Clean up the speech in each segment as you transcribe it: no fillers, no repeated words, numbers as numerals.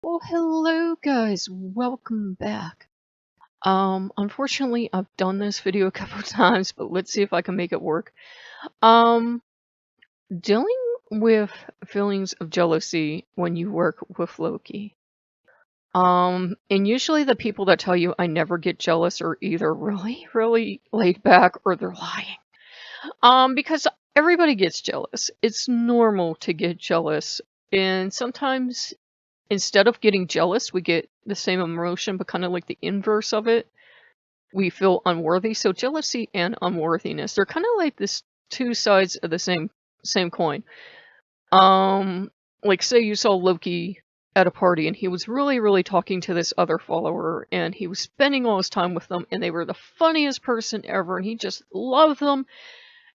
Well, hello guys, welcome back. Unfortunately I've done this video a couple times, but let's see if I can make it work. Um, Dealing with feelings of jealousy when you work with Loki. And usually the people that tell you I never get jealous are either really laid back or they're lying. Because everybody gets jealous. It's normal to get jealous, and sometimes instead of getting jealous, we get the same emotion, but kind of like the inverse of it. We feel unworthy. So jealousy and unworthiness, they're kind of like this two sides of the same coin. Like say you saw Loki at a party and he was really talking to this other follower and he was spending all his time with them and they were the funniest person ever and he just loved them.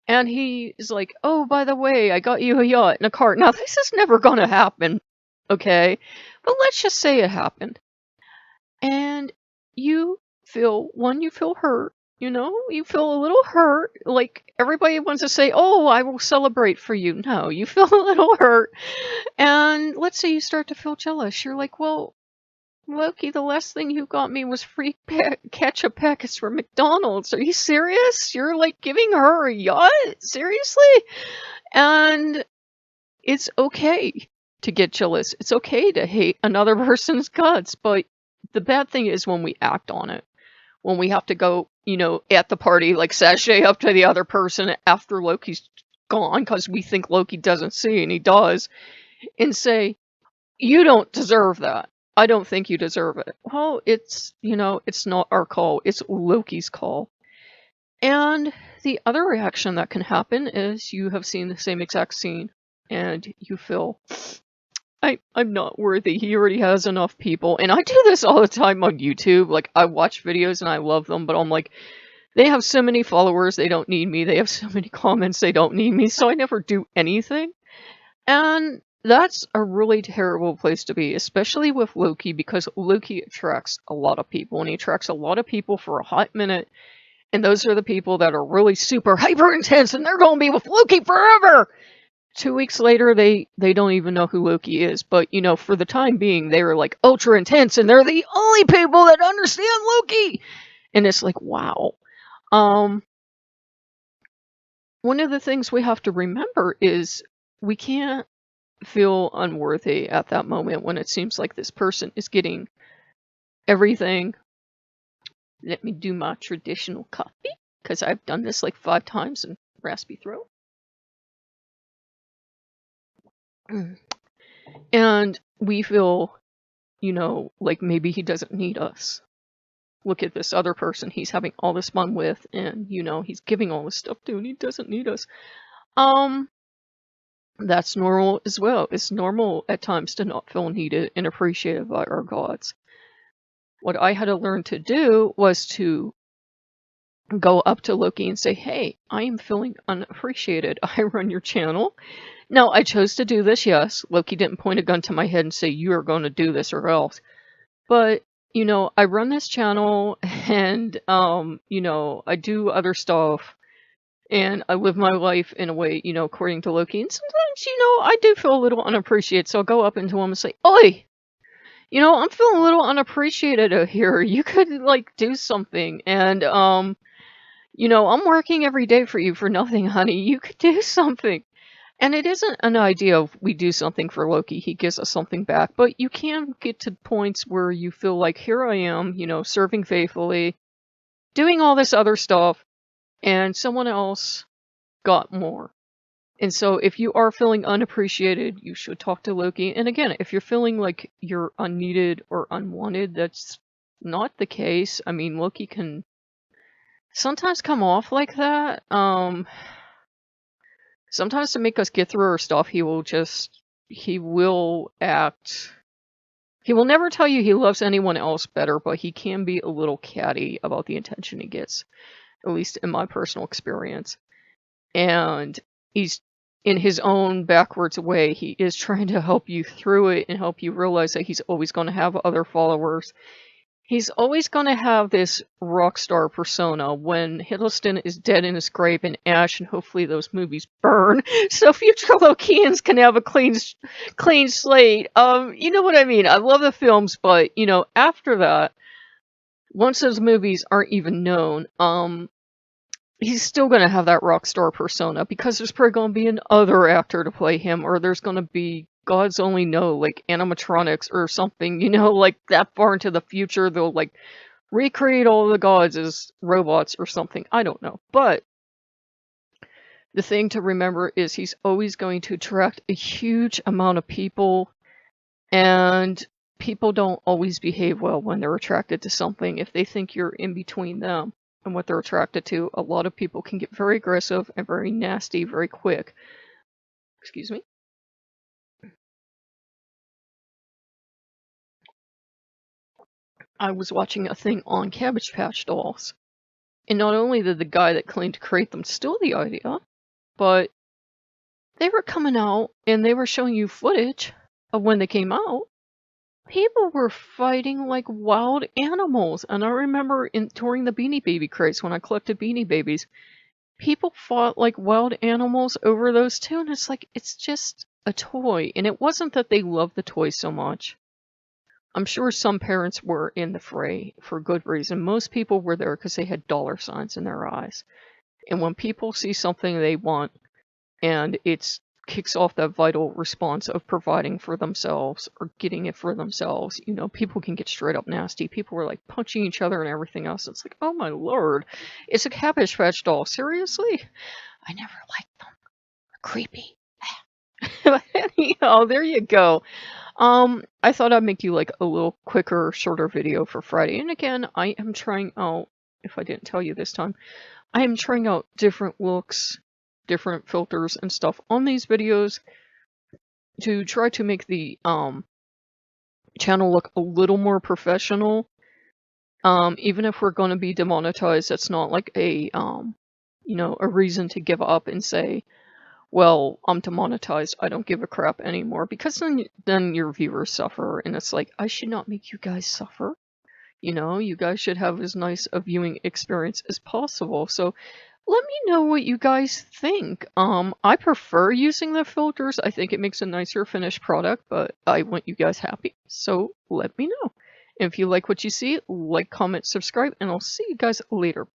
And he is like, oh, by the way, I got you a yacht and a car. Now, this is never gonna happen, okay? But let's just say it happened. And you feel hurt, you feel a little hurt. Like, everybody wants to say, oh, I will celebrate for you. No, you feel a little hurt. And let's say you start to feel jealous. You're like, well, Loki, the last thing you got me was free ketchup packets from McDonald's. Are you serious? You're like giving her a yacht? Seriously? And it's okay to get jealous. It's okay to hate another person's guts, but the bad thing is when we act on it. When we have to go, at the party, like sashay up to the other person after Loki's gone, because we think Loki doesn't see, and he does, and say, you don't deserve that. I don't think you deserve it. Well, it's not our call. It's Loki's call. And the other reaction that can happen is you have seen the same exact scene and you feel, I'm not worthy. He already has enough people. And I do this all the time on YouTube. Like, I watch videos and I love them, but I'm like, they have so many followers, they don't need me. They have so many comments, they don't need me. So I never do anything. And that's a really terrible place to be, especially with Loki, because Loki attracts a lot of people, and he attracts a lot of people for a hot minute, and those are the people that are really super hyper intense, and they're going to be with Loki forever! 2 weeks later, they don't even know who Loki is, but, for the time being, they were, like, ultra intense, and they're the only people that understand Loki! And it's like, wow. One of the things we have to remember is we can't feel unworthy at that moment when it seems like this person is getting everything. Let me do my traditional coffee, because I've done this like 5 times in raspy throat. And we feel, like maybe he doesn't need us. Look at this other person he's having all this fun with, and, he's giving all this stuff to, and he doesn't need us. That's normal as well. It's normal at times to not feel needed and appreciated by our gods. What I had to learn to do was to go up to Loki and say, hey, I am feeling unappreciated. I run your channel. Now, I chose to do this, yes. Loki didn't point a gun to my head and say, you are going to do this or else. But, I run this channel and, I do other stuff. And I live my life in a way, according to Loki. And sometimes, I do feel a little unappreciated. So I'll go up into him and say, oi! I'm feeling a little unappreciated out here. You could, do something. And, I'm working every day for you for nothing, honey. You could do something. And it isn't an idea of we do something for Loki, he gives us something back. But you can get to points where you feel like, here I am, serving faithfully, doing all this other stuff. And someone else got more. And so if you are feeling unappreciated, you should talk to Loki. And again, if you're feeling like you're unneeded or unwanted, that's not the case. I mean, Loki can sometimes come off like that. Sometimes to make us get through our stuff, he will act. He will never tell you he loves anyone else better, but he can be a little catty about the attention he gets. At least in my personal experience. And he's, in his own backwards way, he is trying to help you through it and help you realize that he's always going to have other followers. He's always going to have this rock star persona when Hiddleston is dead in his grave in ash, and hopefully those movies burn, so future Lokeans can have a clean slate. You know what I mean? I love the films, but, you know, after that, once those movies aren't even known, he's still going to have that rock star persona, because there's probably going to be another actor to play him, or there's going to be, gods only know, like animatronics or something, you know, like that far into the future, they'll like recreate all the gods as robots or something. I don't know. But the thing to remember is he's always going to attract a huge amount of people, and people don't always behave well when they're attracted to something if they think you're in between them and what they're attracted to. A lot of people can get very aggressive and very nasty very quick. Excuse me. I was watching a thing on Cabbage Patch Dolls, and not only did the guy that claimed to create them steal the idea, but they were coming out and they were showing you footage of when they came out. People were fighting like wild animals, and I remember during the Beanie Baby craze when I collected Beanie Babies, people fought like wild animals over those too, and it's like, it's just a toy, and it wasn't that they loved the toy so much. I'm sure some parents were in the fray for good reason. Most people were there because they had dollar signs in their eyes. And when people see something they want and it kicks off that vital response of providing for themselves or getting it for themselves, you know, people can get straight up nasty. People were like punching each other and everything else. It's like, oh my lord, it's a Cabbage Patch doll. Seriously? I never liked them. They're creepy. Anyhow, there you go. I thought I'd make you like a little quicker, shorter video for Friday. And again, I am trying out, if I didn't tell you this time, I am trying out different looks, different filters and stuff on these videos to try to make the channel look a little more professional. Even if we're going to be demonetized, that's not like a, you know, a reason to give up and say, well, I'm demonetized, I don't give a crap anymore, because then your viewers suffer, and it's like, I should not make you guys suffer. You know, you guys should have as nice a viewing experience as possible. So let me know what you guys think. I prefer using the filters. I think it makes a nicer finished product, but I want you guys happy. So let me know. If you like what you see, like, comment, subscribe, and I'll see you guys later.